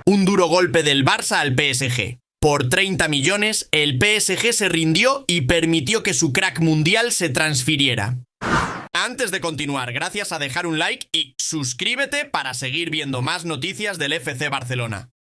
un duro golpe del Barça al PSG. Por 30 millones, el PSG se rindió y permitió que su crack mundial se transfiriera. Antes de continuar, gracias a dejar un like y suscríbete para seguir viendo más noticias del FC Barcelona.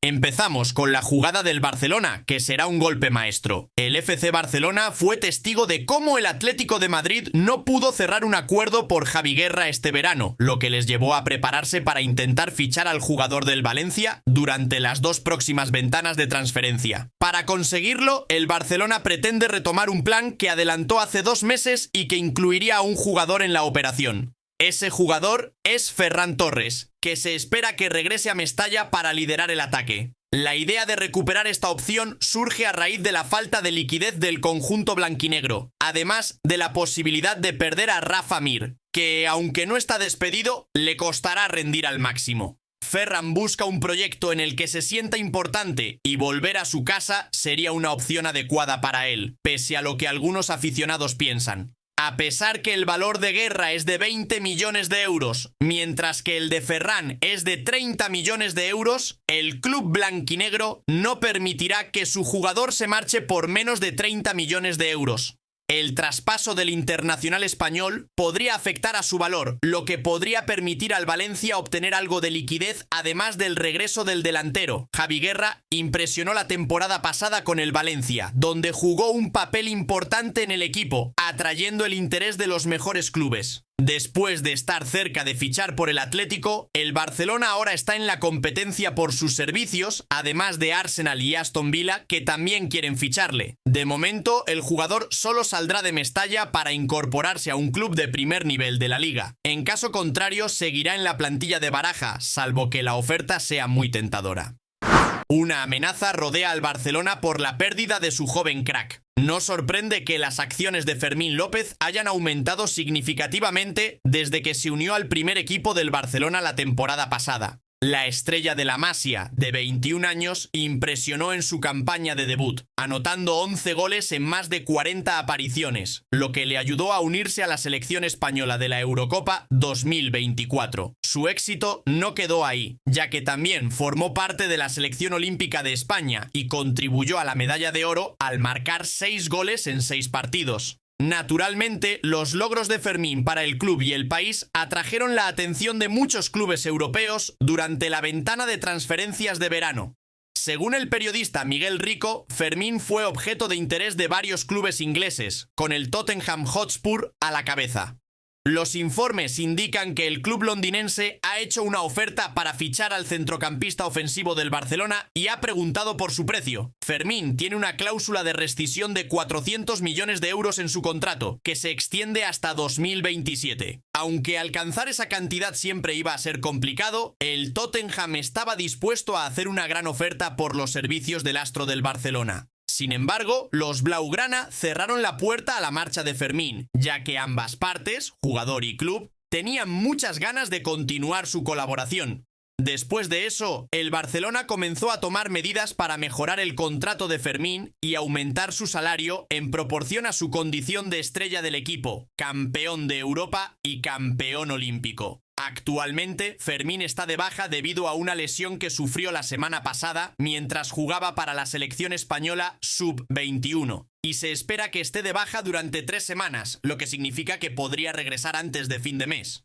Empezamos con la jugada del Barcelona, que será un golpe maestro. El FC Barcelona fue testigo de cómo el Atlético de Madrid no pudo cerrar un acuerdo por Javi Guerra este verano, lo que les llevó a prepararse para intentar fichar al jugador del Valencia durante las 2 próximas ventanas de transferencia. Para conseguirlo, el Barcelona pretende retomar un plan que adelantó hace 2 meses y que incluiría a un jugador en la operación. Ese jugador es Ferran Torres, que se espera que regrese a Mestalla para liderar el ataque. La idea de recuperar esta opción surge a raíz de la falta de liquidez del conjunto blanquinegro, además de la posibilidad de perder a Rafa Mir, que aunque no está despedido, le costará rendir al máximo. Ferran busca un proyecto en el que se sienta importante y volver a su casa sería una opción adecuada para él, pese a lo que algunos aficionados piensan. A pesar que el valor de Guerra es de 20 millones de euros, mientras que el de Ferran es de 30 millones de euros, el club blanquinegro no permitirá que su jugador se marche por menos de 30 millones de euros. El traspaso del internacional español podría afectar a su valor, lo que podría permitir al Valencia obtener algo de liquidez además del regreso del delantero. Javi Guerra impresionó la temporada pasada con el Valencia, donde jugó un papel importante en el equipo, atrayendo el interés de los mejores clubes. Después de estar cerca de fichar por el Atlético, el Barcelona ahora está en la competencia por sus servicios, además de Arsenal y Aston Villa, que también quieren ficharle. De momento, el jugador solo saldrá de Mestalla para incorporarse a un club de primer nivel de la liga. En caso contrario, seguirá en la plantilla de Baraja, salvo que la oferta sea muy tentadora. Una amenaza rodea al Barcelona por la pérdida de su joven crack. No sorprende que las acciones de Fermín López hayan aumentado significativamente desde que se unió al primer equipo del Barcelona la temporada pasada. La estrella de la Masia, de 21 años, impresionó en su campaña de debut, anotando 11 goles en más de 40 apariciones, lo que le ayudó a unirse a la selección española de la Eurocopa 2024. Su éxito no quedó ahí, ya que también formó parte de la selección olímpica de España y contribuyó a la medalla de oro al marcar 6 goles en 6 partidos. Naturalmente, los logros de Fermín para el club y el país atrajeron la atención de muchos clubes europeos durante la ventana de transferencias de verano. Según el periodista Miguel Rico, Fermín fue objeto de interés de varios clubes ingleses, con el Tottenham Hotspur a la cabeza. Los informes indican que el club londinense ha hecho una oferta para fichar al centrocampista ofensivo del Barcelona y ha preguntado por su precio. Fermín tiene una cláusula de rescisión de 400 millones de euros en su contrato, que se extiende hasta 2027. Aunque alcanzar esa cantidad siempre iba a ser complicado, el Tottenham estaba dispuesto a hacer una gran oferta por los servicios del astro del Barcelona. Sin embargo, los blaugrana cerraron la puerta a la marcha de Fermín, ya que ambas partes, jugador y club, tenían muchas ganas de continuar su colaboración. Después de eso, el Barcelona comenzó a tomar medidas para mejorar el contrato de Fermín y aumentar su salario en proporción a su condición de estrella del equipo, campeón de Europa y campeón olímpico. Actualmente, Fermín está de baja debido a una lesión que sufrió la semana pasada mientras jugaba para la selección española sub-21 y se espera que esté de baja durante 3 semanas, lo que significa que podría regresar antes de fin de mes.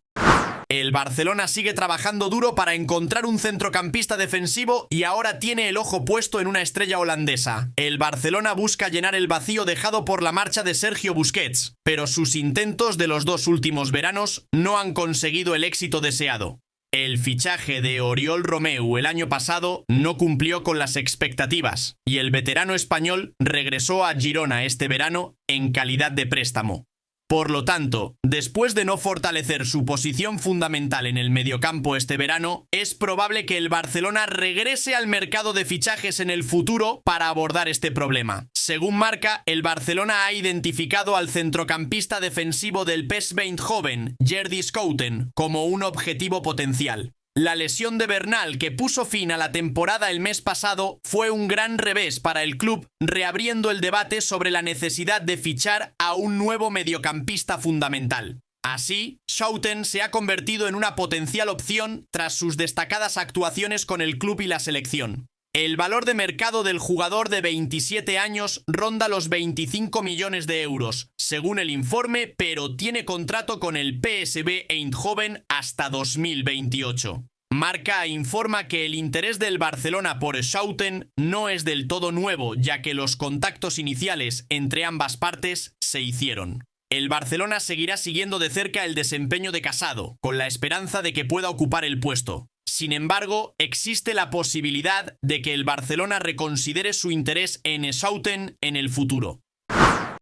El Barcelona sigue trabajando duro para encontrar un centrocampista defensivo y ahora tiene el ojo puesto en una estrella holandesa. El Barcelona busca llenar el vacío dejado por la marcha de Sergio Busquets, pero sus intentos de los 2 últimos veranos no han conseguido el éxito deseado. El fichaje de Oriol Romeu el año pasado no cumplió con las expectativas y el veterano español regresó a Girona este verano en calidad de préstamo. Por lo tanto, después de no fortalecer su posición fundamental en el mediocampo este verano, es probable que el Barcelona regrese al mercado de fichajes en el futuro para abordar este problema. Según Marca, el Barcelona ha identificado al centrocampista defensivo del PSV Eindhoven, Jordi Schouten, como un objetivo potencial. La lesión de Bernal, que puso fin a la temporada el mes pasado, fue un gran revés para el club, reabriendo el debate sobre la necesidad de fichar a un nuevo mediocampista fundamental. Así, Schouten se ha convertido en una potencial opción tras sus destacadas actuaciones con el club y la selección. El valor de mercado del jugador de 27 años ronda los 25 millones de euros, según el informe, pero tiene contrato con el PSV Eindhoven hasta 2028. Marca informa que el interés del Barcelona por Schouten no es del todo nuevo, ya que los contactos iniciales entre ambas partes se hicieron. El Barcelona seguirá siguiendo de cerca el desempeño de Casado, con la esperanza de que pueda ocupar el puesto. Sin embargo, existe la posibilidad de que el Barcelona reconsidere su interés en Schouten en el futuro.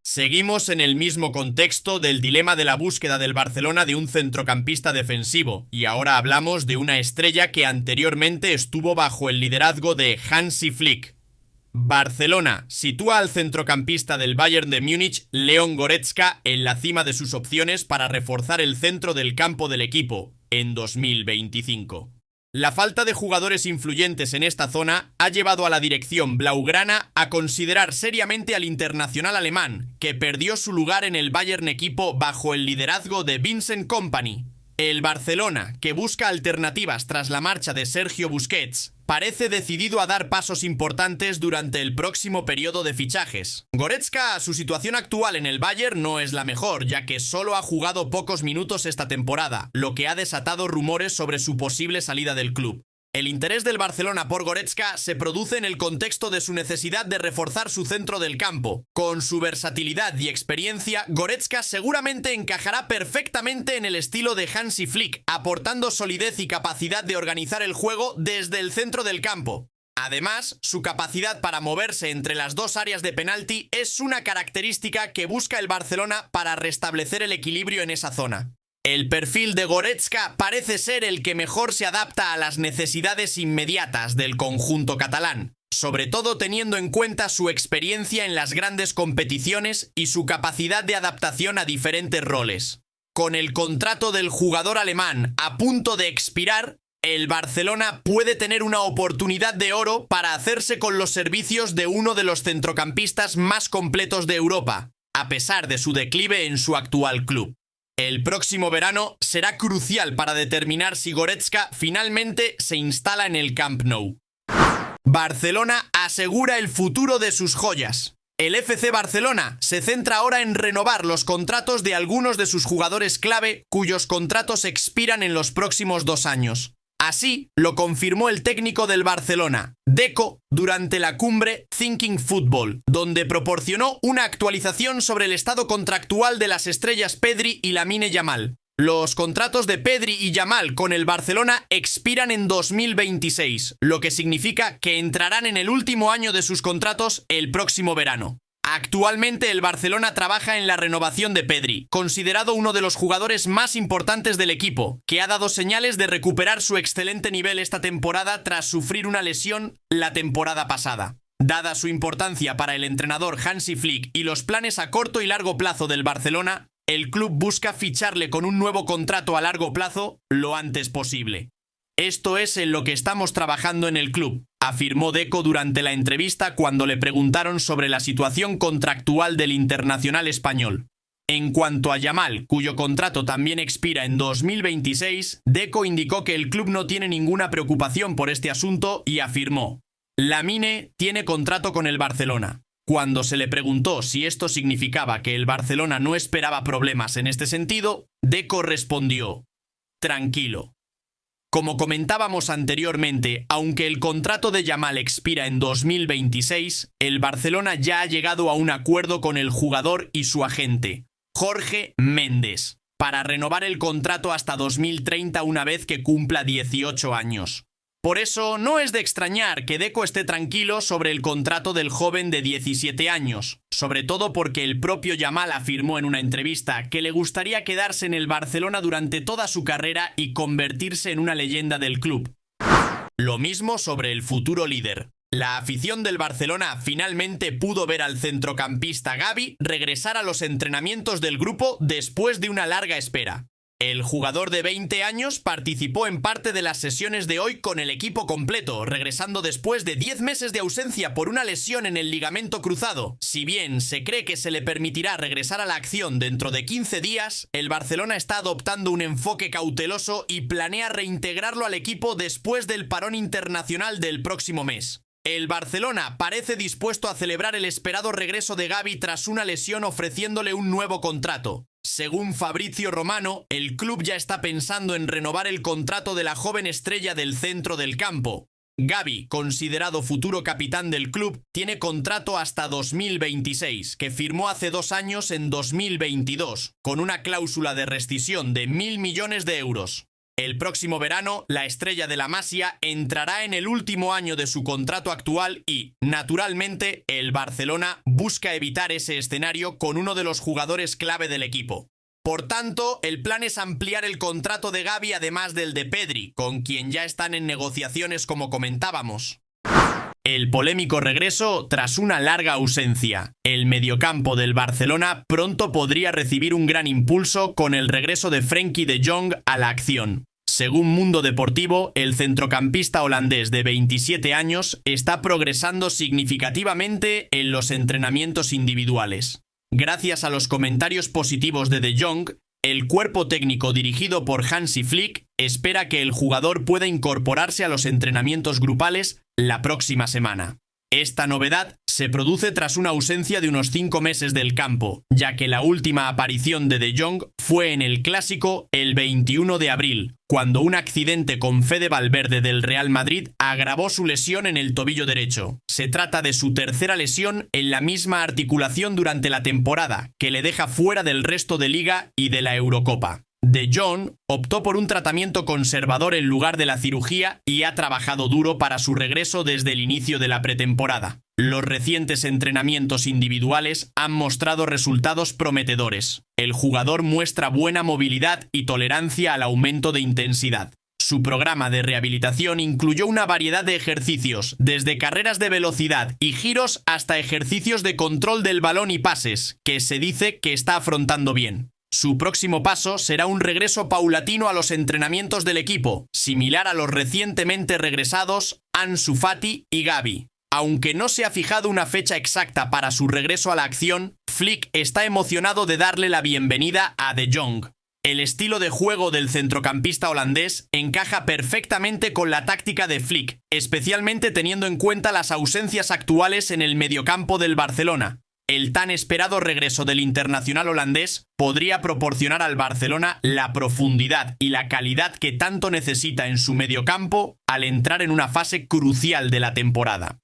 Seguimos en el mismo contexto del dilema de la búsqueda del Barcelona de un centrocampista defensivo, y ahora hablamos de una estrella que anteriormente estuvo bajo el liderazgo de Hansi Flick. Barcelona sitúa al centrocampista del Bayern de Múnich, Leon Goretzka, en la cima de sus opciones para reforzar el centro del campo del equipo en 2025. La falta de jugadores influyentes en esta zona ha llevado a la dirección blaugrana a considerar seriamente al internacional alemán, que perdió su lugar en el Bayern equipo bajo el liderazgo de Vincent Kompany. El Barcelona, que busca alternativas tras la marcha de Sergio Busquets, parece decidido a dar pasos importantes durante el próximo periodo de fichajes. Goretzka, su situación actual en el Bayern no es la mejor, ya que solo ha jugado pocos minutos esta temporada, lo que ha desatado rumores sobre su posible salida del club. El interés del Barcelona por Goretzka se produce en el contexto de su necesidad de reforzar su centro del campo. Con su versatilidad y experiencia, Goretzka seguramente encajará perfectamente en el estilo de Hansi Flick, aportando solidez y capacidad de organizar el juego desde el centro del campo. Además, su capacidad para moverse entre las dos áreas de penalti es una característica que busca el Barcelona para restablecer el equilibrio en esa zona. El perfil de Goretzka parece ser el que mejor se adapta a las necesidades inmediatas del conjunto catalán, sobre todo teniendo en cuenta su experiencia en las grandes competiciones y su capacidad de adaptación a diferentes roles. Con el contrato del jugador alemán a punto de expirar, el Barcelona puede tener una oportunidad de oro para hacerse con los servicios de uno de los centrocampistas más completos de Europa, a pesar de su declive en su actual club. El próximo verano será crucial para determinar si Goretzka finalmente se instala en el Camp Nou. Barcelona asegura el futuro de sus joyas. El FC Barcelona se centra ahora en renovar los contratos de algunos de sus jugadores clave cuyos contratos expiran en los próximos 2 años. Así lo confirmó el técnico del Barcelona, Deco, durante la cumbre Thinking Football, donde proporcionó una actualización sobre el estado contractual de las estrellas Pedri y Lamine Yamal. Los contratos de Pedri y Yamal con el Barcelona expiran en 2026, lo que significa que entrarán en el último año de sus contratos el próximo verano. Actualmente el Barcelona trabaja en la renovación de Pedri, considerado uno de los jugadores más importantes del equipo, que ha dado señales de recuperar su excelente nivel esta temporada tras sufrir una lesión la temporada pasada. Dada su importancia para el entrenador Hansi Flick y los planes a corto y largo plazo del Barcelona, el club busca ficharle con un nuevo contrato a largo plazo lo antes posible. Esto es en lo que estamos trabajando en el club, afirmó Deco durante la entrevista cuando le preguntaron sobre la situación contractual del internacional español. En cuanto a Yamal, cuyo contrato también expira en 2026, Deco indicó que el club no tiene ninguna preocupación por este asunto y afirmó: Lamine tiene contrato con el Barcelona. Cuando se le preguntó si esto significaba que el Barcelona no esperaba problemas en este sentido, Deco respondió: tranquilo. Como comentábamos anteriormente, aunque el contrato de Yamal expira en 2026, el Barcelona ya ha llegado a un acuerdo con el jugador y su agente, Jorge Méndez, para renovar el contrato hasta 2030 una vez que cumpla 18 años. Por eso no es de extrañar que Deco esté tranquilo sobre el contrato del joven de 17 años, sobre todo porque el propio Yamal afirmó en una entrevista que le gustaría quedarse en el Barcelona durante toda su carrera y convertirse en una leyenda del club. Lo mismo sobre el futuro líder. La afición del Barcelona finalmente pudo ver al centrocampista Gavi regresar a los entrenamientos del grupo después de una larga espera. El jugador de 20 años participó en parte de las sesiones de hoy con el equipo completo, regresando después de 10 meses de ausencia por una lesión en el ligamento cruzado. Si bien se cree que se le permitirá regresar a la acción dentro de 15 días, el Barcelona está adoptando un enfoque cauteloso y planea reintegrarlo al equipo después del parón internacional del próximo mes. El Barcelona parece dispuesto a celebrar el esperado regreso de Gavi tras una lesión, ofreciéndole un nuevo contrato. Según Fabrizio Romano, el club ya está pensando en renovar el contrato de la joven estrella del centro del campo. Gavi, considerado futuro capitán del club, tiene contrato hasta 2026, que firmó hace 2 años en 2022, con una cláusula de rescisión de 1.000 millones de euros. El próximo verano, la estrella de la Masia entrará en el último año de su contrato actual y, naturalmente, el Barcelona busca evitar ese escenario con uno de los jugadores clave del equipo. Por tanto, el plan es ampliar el contrato de Gavi además del de Pedri, con quien ya están en negociaciones como comentábamos. El polémico regreso tras una larga ausencia. El mediocampo del Barcelona pronto podría recibir un gran impulso con el regreso de Frenkie de Jong a la acción. Según Mundo Deportivo, el centrocampista holandés de 27 años está progresando significativamente en los entrenamientos individuales. Gracias a los comentarios positivos de Jong, el cuerpo técnico dirigido por Hansi Flick espera que el jugador pueda incorporarse a los entrenamientos grupales la próxima semana. Esta novedad se produce tras una ausencia de unos 5 meses del campo, ya que la última aparición de Jong fue en el Clásico el 21 de abril, cuando un accidente con Fede Valverde del Real Madrid agravó su lesión en el tobillo derecho. Se trata de su tercera lesión en la misma articulación durante la temporada, que le deja fuera del resto de Liga y de la Eurocopa. De Jong optó por un tratamiento conservador en lugar de la cirugía y ha trabajado duro para su regreso desde el inicio de la pretemporada. Los recientes entrenamientos individuales han mostrado resultados prometedores. El jugador muestra buena movilidad y tolerancia al aumento de intensidad. Su programa de rehabilitación incluyó una variedad de ejercicios, desde carreras de velocidad y giros hasta ejercicios de control del balón y pases, que se dice que está afrontando bien. Su próximo paso será un regreso paulatino a los entrenamientos del equipo, similar a los recientemente regresados Ansu Fati y Gavi. Aunque no se ha fijado una fecha exacta para su regreso a la acción, Flick está emocionado de darle la bienvenida a De Jong. El estilo de juego del centrocampista holandés encaja perfectamente con la táctica de Flick, especialmente teniendo en cuenta las ausencias actuales en el mediocampo del Barcelona. El tan esperado regreso del internacional holandés podría proporcionar al Barcelona la profundidad y la calidad que tanto necesita en su mediocampo al entrar en una fase crucial de la temporada.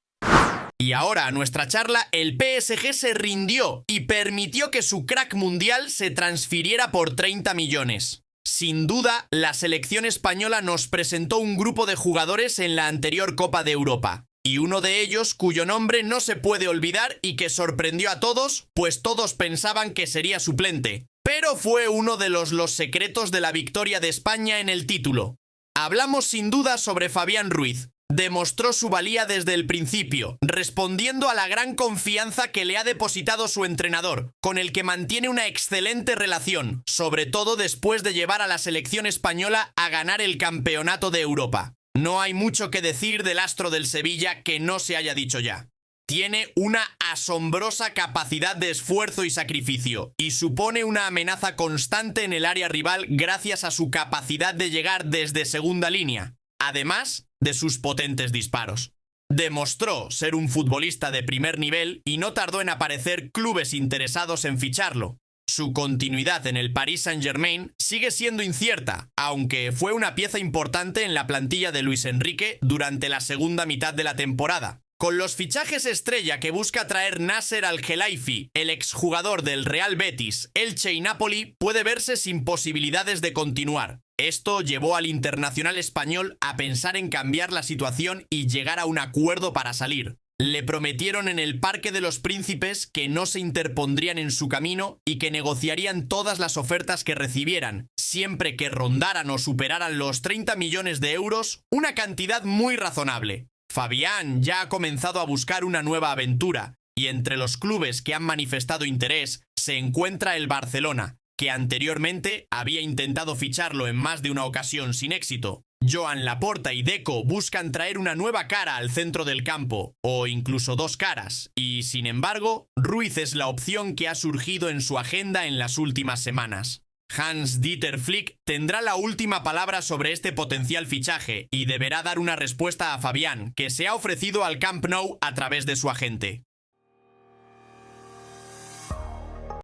Y ahora, a nuestra charla, el PSG se rindió y permitió que su crack mundial se transfiriera por 30 millones. Sin duda, la selección española nos presentó un grupo de jugadores en la anterior Copa de Europa. Y uno de ellos cuyo nombre no se puede olvidar y que sorprendió a todos, pues todos pensaban que sería suplente. Pero fue uno de los secretos de la victoria de España en el título. Hablamos sin duda sobre Fabián Ruiz. Demostró su valía desde el principio, respondiendo a la gran confianza que le ha depositado su entrenador, con el que mantiene una excelente relación, sobre todo después de llevar a la selección española a ganar el Campeonato de Europa. No hay mucho que decir del astro del Sevilla que no se haya dicho ya. Tiene una asombrosa capacidad de esfuerzo y sacrificio, y supone una amenaza constante en el área rival gracias a su capacidad de llegar desde segunda línea, además de sus potentes disparos. Demostró ser un futbolista de primer nivel y no tardó en aparecer clubes interesados en ficharlo. Su continuidad en el Paris Saint-Germain sigue siendo incierta, aunque fue una pieza importante en la plantilla de Luis Enrique durante la segunda mitad de la temporada. Con los fichajes estrella que busca traer Nasser Al-Khelaifi, el exjugador del Real Betis, Elche y Napoli, puede verse sin posibilidades de continuar. Esto llevó al internacional español a pensar en cambiar la situación y llegar a un acuerdo para salir. Le prometieron en el Parque de los Príncipes que no se interpondrían en su camino y que negociarían todas las ofertas que recibieran, siempre que rondaran o superaran los 30 millones de euros, una cantidad muy razonable. Fabián ya ha comenzado a buscar una nueva aventura, y entre los clubes que han manifestado interés se encuentra el Barcelona, que anteriormente había intentado ficharlo en más de una ocasión sin éxito. Joan Laporta y Deco buscan traer una nueva cara al centro del campo, o incluso dos caras, y sin embargo, Ruiz es la opción que ha surgido en su agenda en las últimas semanas. Hans-Dieter Flick tendrá la última palabra sobre este potencial fichaje y deberá dar una respuesta a Fabián, que se ha ofrecido al Camp Nou a través de su agente.